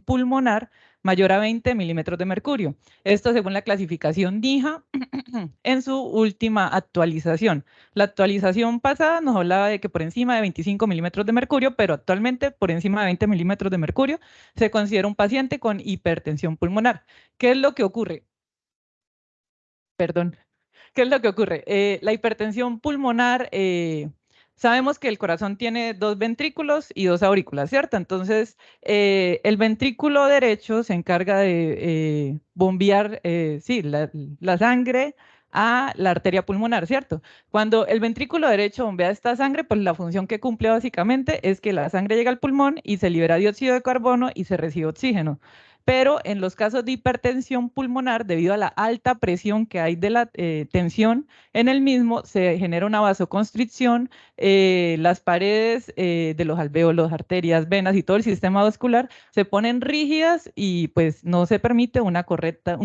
pulmonar mayor a 20 milímetros de mercurio. Esto según la clasificación NIHA en su última actualización. La actualización pasada nos hablaba de que por encima de 25 milímetros de mercurio, pero actualmente por encima de 20 milímetros de mercurio se considera un paciente con hipertensión pulmonar. ¿Qué es lo que ocurre? Perdón. ¿Qué es lo que ocurre? La hipertensión pulmonar, sabemos que el corazón tiene dos ventrículos y dos aurículas, ¿cierto? Entonces, el ventrículo derecho se encarga de bombear, sí, la sangre a la arteria pulmonar, ¿cierto? Cuando el ventrículo derecho bombea esta sangre, pues la función que cumple básicamente es que la sangre llega al pulmón y se libera dióxido de carbono y se recibe oxígeno. Pero en los casos de hipertensión pulmonar, debido a la alta presión que hay de la tensión en el mismo, se genera una vasoconstricción, las paredes de los alvéolos, arterias, venas y todo el sistema vascular se ponen rígidas y pues no se permite un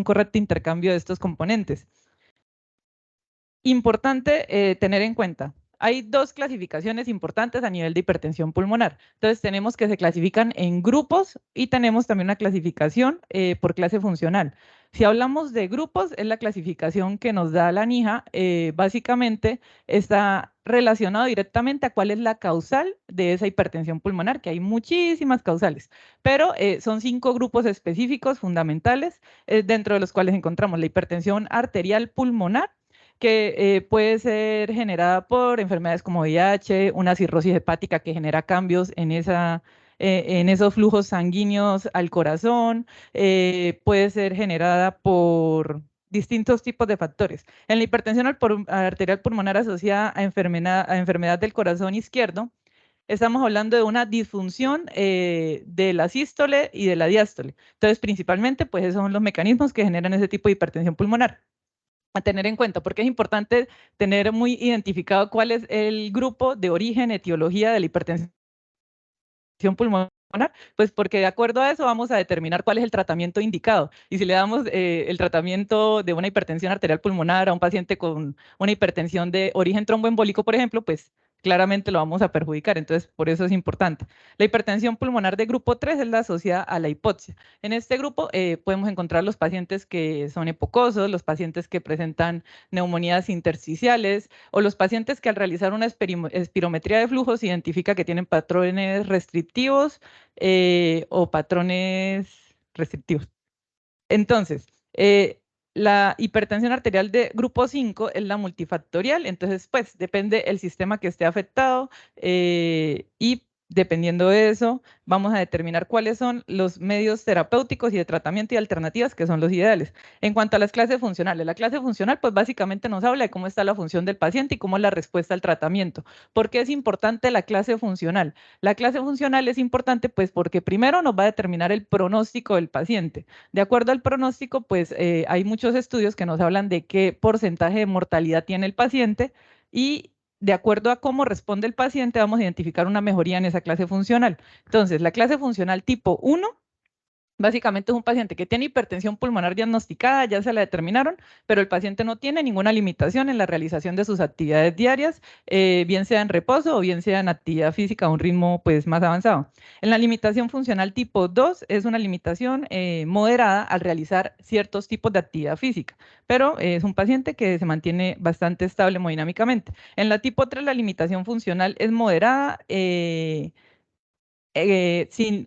correcto intercambio de estos componentes. Importante tener en cuenta, hay dos clasificaciones importantes a nivel de hipertensión pulmonar. Entonces tenemos que se clasifican en grupos y tenemos también una clasificación por clase funcional. Si hablamos de grupos, es la clasificación que nos da la NIHA, básicamente está relacionado directamente a cuál es la causal de esa hipertensión pulmonar, que hay muchísimas causales, pero son 5 grupos específicos fundamentales, dentro de los cuales encontramos la hipertensión arterial pulmonar, que puede ser generada por enfermedades como VIH, una cirrosis hepática que genera cambios en esos flujos sanguíneos al corazón, puede ser generada por distintos tipos de factores. En la hipertensión arterial pulmonar asociada a enfermedad del corazón izquierdo, estamos hablando de una disfunción de la sístole y de la diástole. Entonces, principalmente, pues esos son los mecanismos que generan ese tipo de hipertensión pulmonar a tener en cuenta, porque es importante tener muy identificado cuál es el grupo de origen, etiología de la hipertensión pulmonar, pues porque de acuerdo a eso vamos a determinar cuál es el tratamiento indicado. Y si le damos el tratamiento de una hipertensión arterial pulmonar a un paciente con una hipertensión de origen tromboembólico, por ejemplo, pues claramente lo vamos a perjudicar. Entonces, por eso es importante. La hipertensión pulmonar de grupo 3 es la asociada a la hipoxia. En este grupo podemos encontrar los pacientes que son hipocosos, los pacientes que presentan neumonías intersticiales o los pacientes que al realizar una espirometría de flujos identifica que tienen patrones restrictivos o patrones restrictivos. Entonces, la hipertensión arterial de grupo 5 es la multifactorial, entonces pues depende el sistema que esté afectado y dependiendo de eso vamos a determinar cuáles son los medios terapéuticos y de tratamiento y alternativas que son los ideales. En cuanto a las clases funcionales, la clase funcional pues básicamente nos habla de cómo está la función del paciente y cómo es la respuesta al tratamiento. ¿Por qué es importante la clase funcional? La clase funcional es importante pues porque primero nos va a determinar el pronóstico del paciente. De acuerdo al pronóstico, pues hay muchos estudios que nos hablan de qué porcentaje de mortalidad tiene el paciente y de acuerdo a cómo responde el paciente vamos a identificar una mejoría en esa clase funcional. Entonces, la clase funcional tipo 1 básicamente es un paciente que tiene hipertensión pulmonar diagnosticada, ya se la determinaron, pero el paciente no tiene ninguna limitación en la realización de sus actividades diarias, bien sea en reposo o bien sea en actividad física a un ritmo pues, más avanzado. En la limitación funcional tipo 2 es una limitación moderada al realizar ciertos tipos de actividad física, pero es un paciente que se mantiene bastante estable hemodinámicamente. En la tipo 3 la limitación funcional es moderada,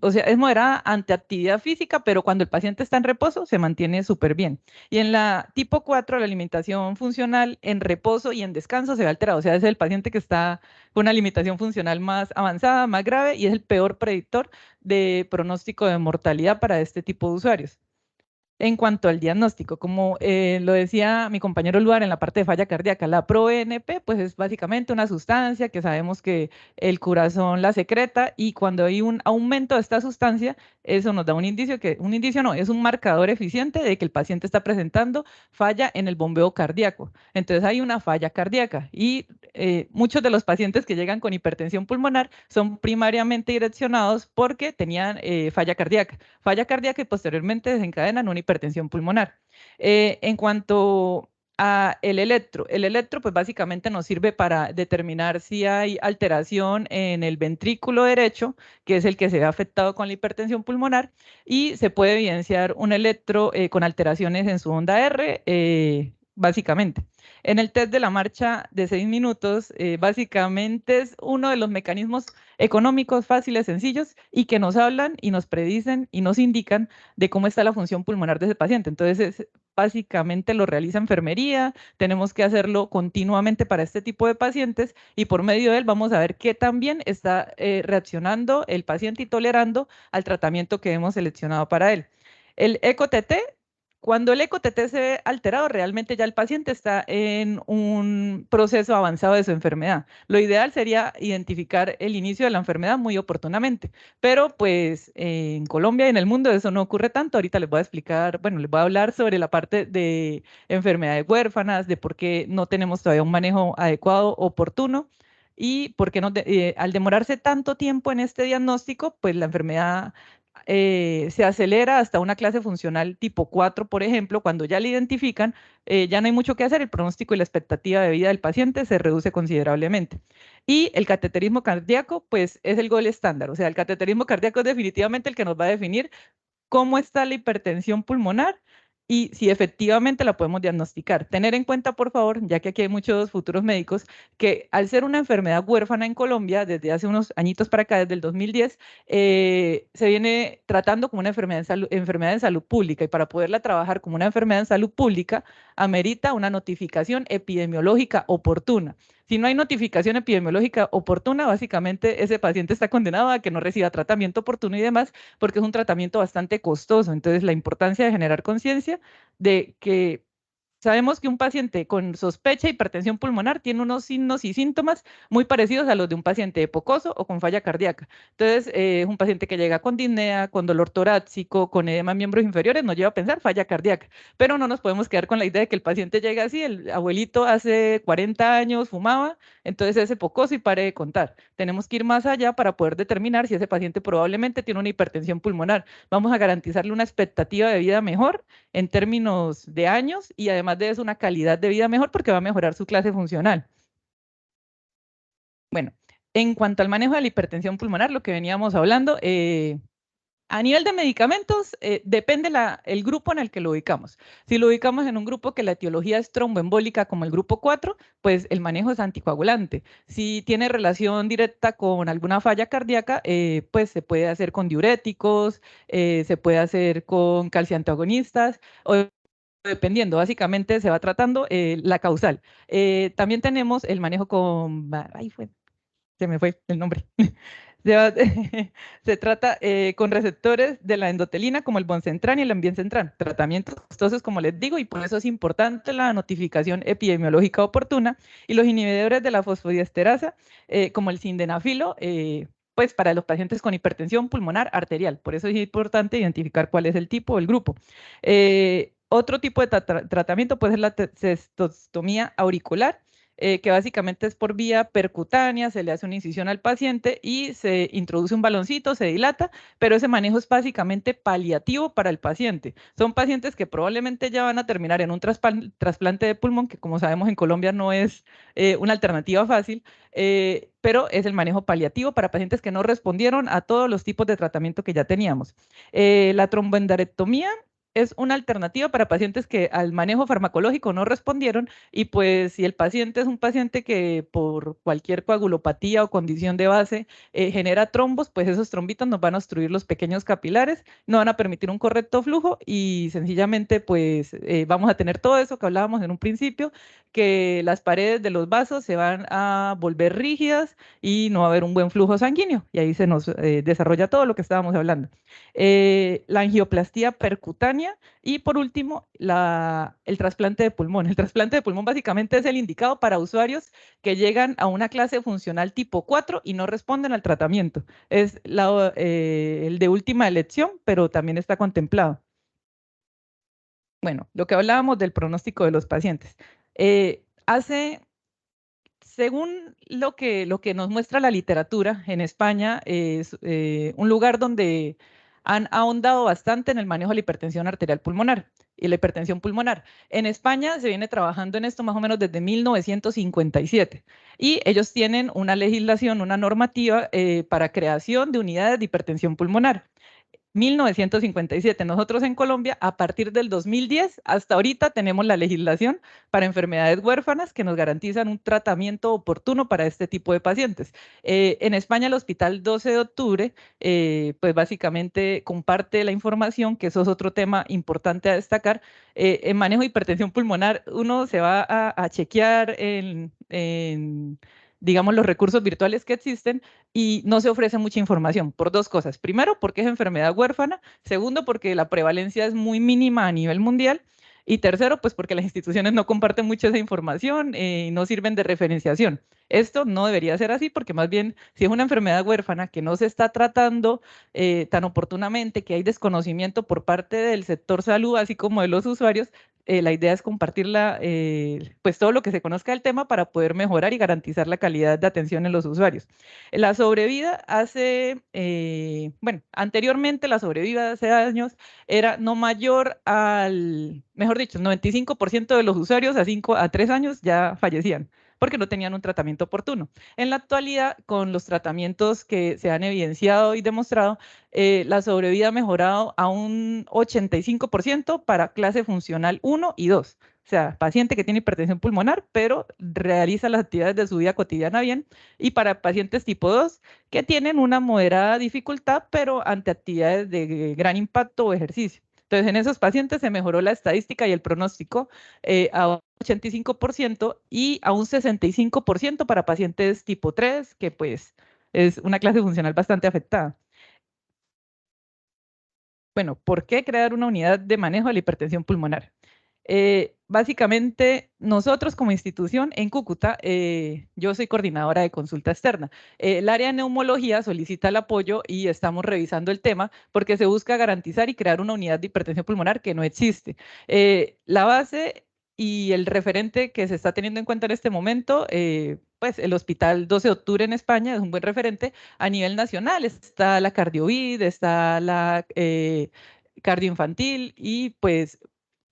o sea, es moderada ante actividad física, pero cuando el paciente está en reposo se mantiene súper bien. Y en la tipo 4, la alimentación funcional en reposo y en descanso se ve alterada. O sea, es el paciente que está con una limitación funcional más avanzada, más grave, y es el peor predictor de pronóstico de mortalidad para este tipo de usuarios. En cuanto al diagnóstico, como lo decía mi compañero Luar en la parte de falla cardíaca, la ProBNP pues es básicamente una sustancia que sabemos que el corazón la secreta y cuando hay un aumento de esta sustancia, eso nos da un indicio no, es un marcador eficiente de que el paciente está presentando falla en el bombeo cardíaco. Entonces hay una falla cardíaca y muchos de los pacientes que llegan con hipertensión pulmonar son primariamente direccionados porque tenían falla cardíaca y posteriormente desencadenan una hipertensión pulmonar. En cuanto El electro. El electro, pues básicamente nos sirve para determinar si hay alteración en el ventrículo derecho, que es el que se ve afectado con la hipertensión pulmonar, y se puede evidenciar un electro con alteraciones en su onda R, básicamente. En el test de la marcha de 6 minutos, básicamente es uno de los mecanismos económicos, fáciles, sencillos, y que nos hablan y nos predicen y nos indican de cómo está la función pulmonar de ese paciente. Entonces, básicamente lo realiza enfermería, tenemos que hacerlo continuamente para este tipo de pacientes y por medio de él vamos a ver qué tan bien está reaccionando el paciente y tolerando al tratamiento que hemos seleccionado para él. El ECO-TT, cuando el ECO-TT se ve alterado, realmente ya el paciente está en un proceso avanzado de su enfermedad. Lo ideal sería identificar el inicio de la enfermedad muy oportunamente, pero pues en Colombia y en el mundo eso no ocurre tanto. Ahorita les voy a explicar, bueno, les voy a hablar sobre la parte de enfermedades huérfanas, de por qué no tenemos todavía un manejo adecuado, oportuno, y por qué no al demorarse tanto tiempo en este diagnóstico, pues la enfermedad se acelera hasta una clase funcional tipo 4, por ejemplo, cuando ya la identifican, ya no hay mucho que hacer, el pronóstico y la expectativa de vida del paciente se reduce considerablemente. Y el cateterismo cardíaco, pues es el gol estándar, o sea, el cateterismo cardíaco es definitivamente el que nos va a definir cómo está la hipertensión pulmonar y si efectivamente la podemos diagnosticar. Tener en cuenta, por favor, ya que aquí hay muchos futuros médicos, que al ser una enfermedad huérfana en Colombia, desde hace unos añitos para acá, desde el 2010, se viene tratando como una enfermedad en salud pública y para poderla trabajar como una enfermedad en salud pública, amerita una notificación epidemiológica oportuna. Si no hay notificación epidemiológica oportuna, básicamente ese paciente está condenado a que no reciba tratamiento oportuno y demás, porque es un tratamiento bastante costoso. Entonces, la importancia de generar conciencia de que sabemos que un paciente con sospecha de hipertensión pulmonar tiene unos signos y síntomas muy parecidos a los de un paciente hipocoso o con falla cardíaca. Entonces, es un paciente que llega con disnea, con dolor torácico, con edema en miembros inferiores, nos lleva a pensar falla cardíaca. Pero no nos podemos quedar con la idea de que el paciente llega así, el abuelito hace 40 años fumaba, entonces es hipocoso y pare de contar. Tenemos que ir más allá para poder determinar si ese paciente probablemente tiene una hipertensión pulmonar. Vamos a garantizarle una expectativa de vida mejor en términos de años y además de eso una calidad de vida mejor porque va a mejorar su clase funcional. Bueno, en cuanto al manejo de la hipertensión pulmonar, lo que veníamos hablando, a nivel de medicamentos, depende el grupo en el que lo ubicamos. Si lo ubicamos en un grupo que la etiología es tromboembólica como el grupo 4, pues el manejo es anticoagulante. Si tiene relación directa con alguna falla cardíaca, pues se puede hacer con diuréticos, se puede hacer con calciantagonistas o dependiendo, básicamente se va tratando la causal. También tenemos el manejo con, ay, se me fue el nombre. Se trata con receptores de la endotelina como el Boncentran y el Ambientcentran. Tratamientos costosos, como les digo, y por eso es importante la notificación epidemiológica oportuna. Y los inhibidores de la fosfodiesterasa, como el sildenafilo, pues para los pacientes con hipertensión pulmonar arterial. Por eso es importante identificar cuál es el tipo o el grupo. Otro tipo de tratamiento puede ser la cestostomía auricular, que básicamente es por vía percutánea, se le hace una incisión al paciente y se introduce un baloncito, se dilata, pero ese manejo es básicamente paliativo para el paciente. Son pacientes que probablemente ya van a terminar en un trasplante de pulmón, que como sabemos en Colombia no es una alternativa fácil, pero es el manejo paliativo para pacientes que no respondieron a todos los tipos de tratamiento que ya teníamos. La tromboendarectomía es una alternativa para pacientes que al manejo farmacológico no respondieron y pues si el paciente es un paciente que por cualquier coagulopatía o condición de base genera trombos, pues esos trombitos nos van a obstruir los pequeños capilares, no van a permitir un correcto flujo y sencillamente pues vamos a tener todo eso que hablábamos en un principio, que las paredes de los vasos se van a volver rígidas y no va a haber un buen flujo sanguíneo y ahí se nos desarrolla todo lo que estábamos hablando. La angioplastía percutánea y por último el trasplante de pulmón. El trasplante de pulmón básicamente es el indicado para usuarios que llegan a una clase funcional tipo 4 y no responden al tratamiento. Es el de última elección, pero también está contemplado. Bueno, lo que hablábamos del pronóstico de los pacientes. Según lo que nos muestra la literatura en España, es un lugar donde han ahondado bastante en el manejo de la hipertensión arterial pulmonar y la hipertensión pulmonar. En España se viene trabajando en esto más o menos desde 1957 y ellos tienen una legislación, una normativa para creación de unidades de hipertensión pulmonar. 1957. Nosotros en Colombia, a partir del 2010 hasta ahorita, tenemos la legislación para enfermedades huérfanas que nos garantizan un tratamiento oportuno para este tipo de pacientes. En España, el Hospital 12 de Octubre, pues básicamente comparte la información, que eso es otro tema importante a destacar. En manejo de hipertensión pulmonar, uno se va a chequear digamos, los recursos virtuales que existen y no se ofrece mucha información por dos cosas. Primero, porque es enfermedad huérfana. Segundo, porque la prevalencia es muy mínima a nivel mundial. Y tercero, pues porque las instituciones no comparten mucho esa información y no sirven de referenciación. Esto no debería ser así porque más bien si es una enfermedad huérfana que no se está tratando tan oportunamente, que hay desconocimiento por parte del sector salud, así como de los usuarios, la idea es compartirla, pues todo lo que se conozca del tema para poder mejorar y garantizar la calidad de atención en los usuarios. La sobrevida bueno, anteriormente la sobrevida hace años era no mayor al, mejor dicho, el 95% de los usuarios a 3 años ya fallecían porque no tenían un tratamiento oportuno. En la actualidad, con los tratamientos que se han evidenciado y demostrado, la sobrevida ha mejorado a un 85% para clase funcional 1 y 2. O sea, paciente que tiene hipertensión pulmonar, pero realiza las actividades de su vida cotidiana bien. Y para pacientes tipo 2, que tienen una moderada dificultad, pero ante actividades de gran impacto o ejercicio. Entonces, en esos pacientes se mejoró la estadística y el pronóstico a un 85% y a un 65% para pacientes tipo 3, que pues es una clase funcional bastante afectada. Bueno, ¿por qué crear una unidad de manejo de la hipertensión pulmonar? Básicamente, nosotros como institución en Cúcuta, yo soy coordinadora de consulta externa. El área de neumología solicita el apoyo y estamos revisando el tema porque se busca garantizar y crear una unidad de hipertensión pulmonar que no existe. La base y el referente que se está teniendo en cuenta en este momento, pues el Hospital 12 de Octubre en España es un buen referente a nivel nacional. Está la Cardiovid, está la cardioinfantil y pues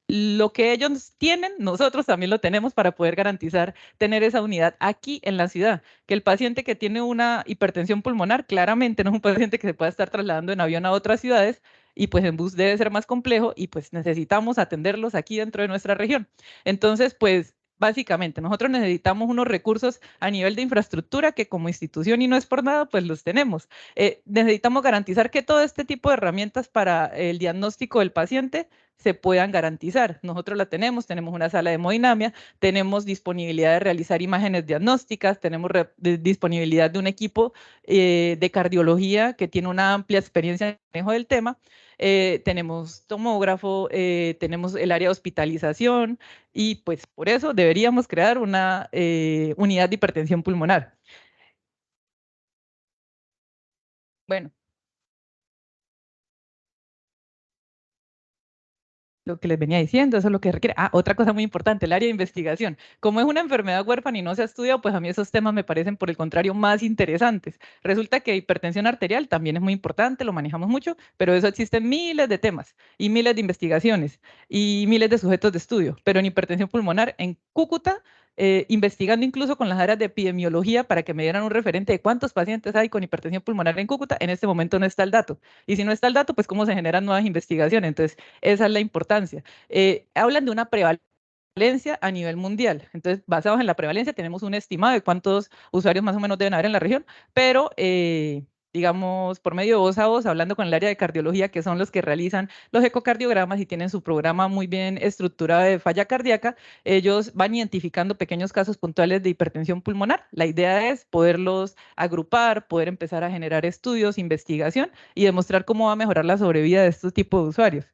lo que ellos tienen, nosotros también lo tenemos para poder garantizar tener esa unidad aquí en la ciudad. Que el paciente que tiene una hipertensión pulmonar claramente no es un paciente que se pueda estar trasladando en avión a otras ciudades y pues en bus debe ser más complejo y pues necesitamos atenderlos aquí dentro de nuestra región. Entonces, pues básicamente nosotros necesitamos unos recursos a nivel de infraestructura que como institución y no es por nada, pues los tenemos. Necesitamos garantizar que todo este tipo de herramientas para el diagnóstico del paciente se puedan garantizar. Nosotros la tenemos una sala de hemodinamia, tenemos disponibilidad de realizar imágenes diagnósticas, tenemos disponibilidad de un equipo de cardiología que tiene una amplia experiencia en el manejo del tema, tenemos tomógrafo, tenemos el área de hospitalización y pues por eso deberíamos crear una unidad de hipertensión pulmonar. Bueno, lo que les venía diciendo, eso es lo que requiere. Ah, otra cosa muy importante, el área de investigación. Como es una enfermedad huérfana y no se ha estudiado, pues a mí esos temas me parecen, por el contrario, más interesantes. Resulta que hipertensión arterial también es muy importante, lo manejamos mucho, pero eso existen miles de temas y miles de investigaciones y miles de sujetos de estudio. Pero en hipertensión pulmonar, en Cúcuta, investigando incluso con las áreas de epidemiología para que me dieran un referente de cuántos pacientes hay con hipertensión pulmonar en Cúcuta, en este momento no está el dato. Y si no está el dato, pues cómo se generan nuevas investigaciones. Entonces, esa es la importancia. Hablan de una prevalencia a nivel mundial. Entonces, basados en la prevalencia, tenemos un estimado de cuántos usuarios más o menos deben haber en la región, pero digamos, por medio de voz a voz, hablando con el área de cardiología, que son los que realizan los ecocardiogramas y tienen su programa muy bien estructurado de falla cardíaca, ellos van identificando pequeños casos puntuales de hipertensión pulmonar. La idea es poderlos agrupar, poder empezar a generar estudios, investigación y demostrar cómo va a mejorar la sobrevida de estos tipos de usuarios.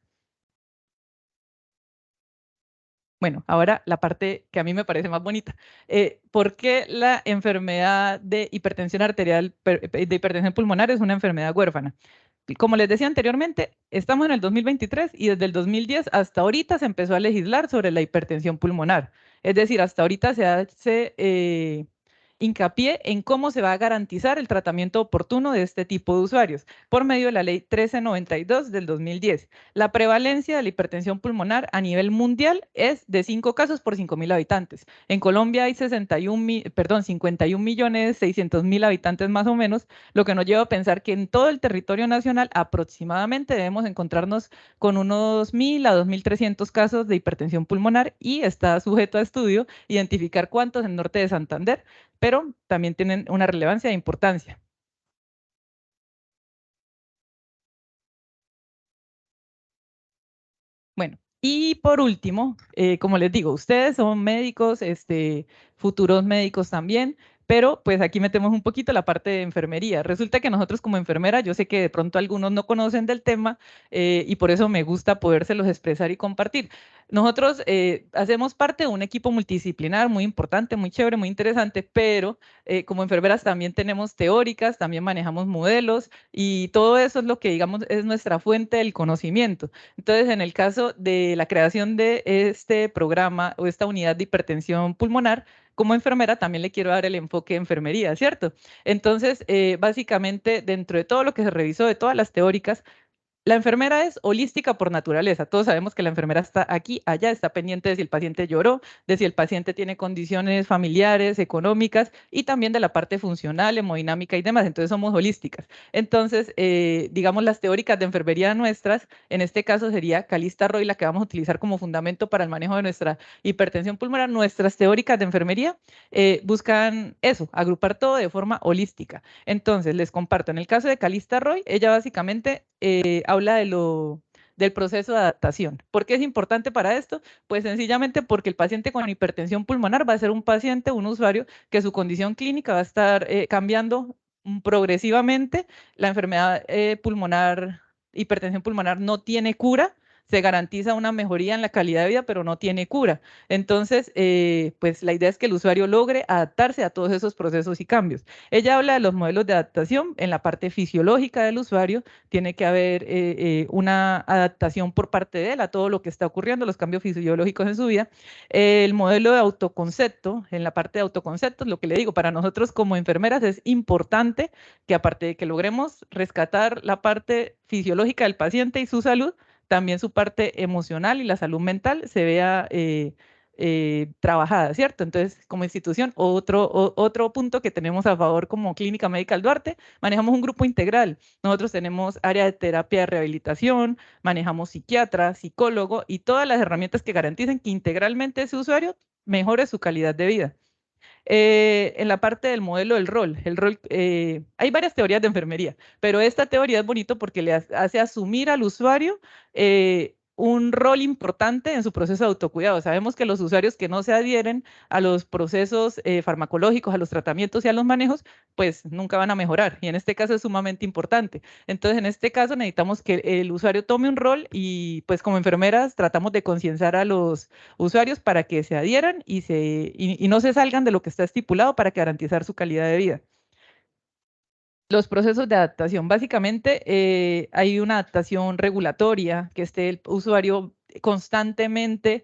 Bueno, ahora la parte que a mí me parece más bonita. ¿Por qué la enfermedad de hipertensión arterial, de hipertensión pulmonar es una enfermedad huérfana? Como les decía anteriormente, estamos en el 2023 y desde el 2010 hasta ahorita se empezó a legislar sobre la hipertensión pulmonar. Es decir, hasta ahorita se hace hincapié en cómo se va a garantizar el tratamiento oportuno de este tipo de usuarios por medio de la Ley 1392 del 2010. La prevalencia de la hipertensión pulmonar a nivel mundial es de 5 casos por 5.000 habitantes. En Colombia hay 51.600.000 habitantes más o menos, lo que nos lleva a pensar que en todo el territorio nacional aproximadamente debemos encontrarnos con unos 1.000 a 2.300 casos de hipertensión pulmonar y está sujeto a estudio identificar cuántos en el norte de Santander, pero también tienen una relevancia e importancia. Bueno, y por último, como les digo, ustedes son médicos, futuros médicos también, pero pues aquí metemos un poquito la parte de enfermería. Resulta que nosotros como enfermera, yo sé que de pronto algunos no conocen del tema y por eso me gusta podérselos expresar y compartir. Nosotros hacemos parte de un equipo multidisciplinar muy importante, muy chévere, muy interesante, pero como enfermeras también tenemos teóricas, también manejamos modelos y todo eso es lo que digamos es nuestra fuente del conocimiento. Entonces, en el caso de la creación de este programa o esta unidad de hipertensión pulmonar, como enfermera también le quiero dar el enfoque de enfermería, ¿cierto? Entonces, básicamente, dentro de todo lo que se revisó, de todas las teóricas, la enfermera es holística por naturaleza. Todos sabemos que la enfermera está aquí, allá, está pendiente de si el paciente lloró, de si el paciente tiene condiciones familiares, económicas y también de la parte funcional, hemodinámica y demás. Entonces somos holísticas. Entonces, digamos, las teóricas de enfermería nuestras, en este caso sería Calista Roy, la que vamos a utilizar como fundamento para el manejo de nuestra hipertensión pulmonar. Nuestras teóricas de enfermería buscan eso, agrupar todo de forma holística. Entonces, les comparto, en el caso de Calista Roy, ella básicamente habla del proceso de adaptación. ¿Por qué es importante para esto? Pues sencillamente porque el paciente con hipertensión pulmonar va a ser un paciente, un usuario, que su condición clínica va a estar cambiando progresivamente. La enfermedad pulmonar, hipertensión pulmonar no tiene cura, se garantiza una mejoría en la calidad de vida, pero no tiene cura. Entonces, pues la idea es que el usuario logre adaptarse a todos esos procesos y cambios. Ella habla de los modelos de adaptación en la parte fisiológica del usuario, tiene que haber una adaptación por parte de él a todo lo que está ocurriendo, los cambios fisiológicos en su vida. El modelo de autoconcepto, en la parte de autoconcepto, lo que le digo, para nosotros como enfermeras es importante que aparte de que logremos rescatar la parte fisiológica del paciente y su salud, también su parte emocional y la salud mental se vea trabajada, ¿cierto? Entonces, como institución, otro punto que tenemos a favor como Clínica Médica del Duarte, manejamos un grupo integral. Nosotros tenemos área de terapia de rehabilitación, manejamos psiquiatra, psicólogo y todas las herramientas que garanticen que integralmente ese usuario mejore su calidad de vida. En la parte del modelo del rol, hay varias teorías de enfermería, pero esta teoría es bonito porque le hace asumir al usuario un rol importante en su proceso de autocuidado. Sabemos que los usuarios que no se adhieren a los procesos farmacológicos, a los tratamientos y a los manejos, pues nunca van a mejorar. Y en este caso es sumamente importante. Entonces, en este caso necesitamos que el usuario tome un rol y pues como enfermeras tratamos de concienciar a los usuarios para que se adhieran y no se salgan de lo que está estipulado para garantizar su calidad de vida. Los procesos de adaptación, básicamente hay una adaptación regulatoria, que esté el usuario constantemente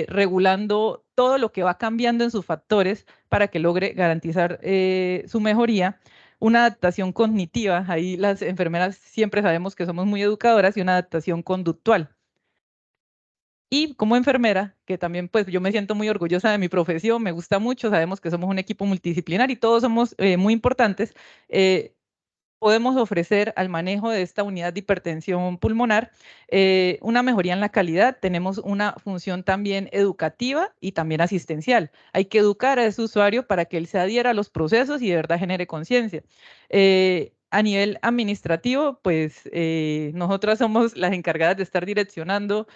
regulando todo lo que va cambiando en sus factores para que logre garantizar su mejoría. Una adaptación cognitiva, ahí las enfermeras siempre sabemos que somos muy educadoras, y una adaptación conductual. Y como enfermera, que también pues yo me siento muy orgullosa de mi profesión, me gusta mucho, sabemos que somos un equipo multidisciplinar y todos somos muy importantes, podemos ofrecer al manejo de esta unidad de hipertensión pulmonar una mejoría en la calidad. Tenemos una función también educativa y también asistencial. Hay que educar a ese usuario para que él se adhiera a los procesos y de verdad genere conciencia. A nivel administrativo, pues nosotras somos las encargadas de estar direccionando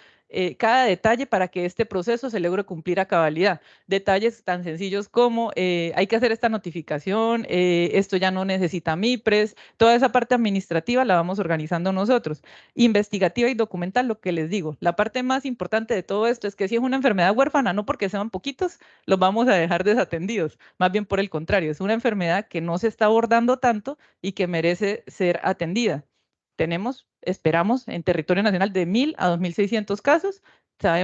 cada detalle para que este proceso se logre cumplir a cabalidad. Detalles tan sencillos como hay que hacer esta notificación, esto ya no necesita MIPRES, toda esa parte administrativa la vamos organizando nosotros. Investigativa y documental, lo que les digo. La parte más importante de todo esto es que si es una enfermedad huérfana, no porque sean poquitos, los vamos a dejar desatendidos. Más bien por el contrario, es una enfermedad que no se está abordando tanto y que merece ser atendida. Tenemos, esperamos, en territorio nacional de 1.000 a 2.600 casos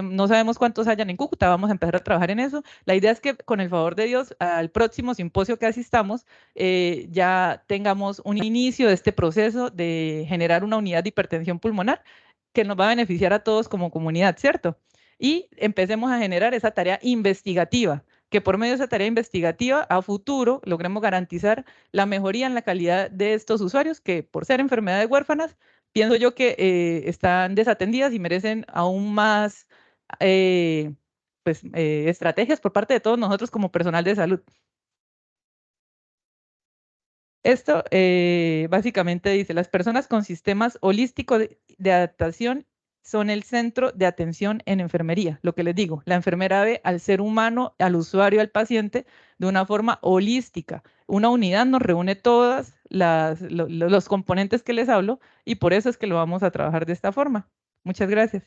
no sabemos cuántos hayan en Cúcuta, vamos a empezar a trabajar en eso. La idea es que con el favor de Dios, al próximo simposio que asistamos, ya tengamos un inicio de este proceso de generar una unidad de hipertensión pulmonar que nos va a beneficiar a todos como comunidad, ¿cierto? Y empecemos a generar esa tarea investigativa, que por medio de esa tarea investigativa a futuro logremos garantizar la mejoría en la calidad de estos usuarios que por ser enfermedades huérfanas pienso yo que están desatendidas y merecen aún más estrategias por parte de todos nosotros como personal de salud. Esto básicamente dice, las personas con sistemas holísticos de adaptación son el centro de atención en enfermería. Lo que les digo, la enfermera ve al ser humano, al usuario, al paciente, de una forma holística. Una unidad nos reúne todas los componentes que les hablo y por eso es que lo vamos a trabajar de esta forma. Muchas gracias.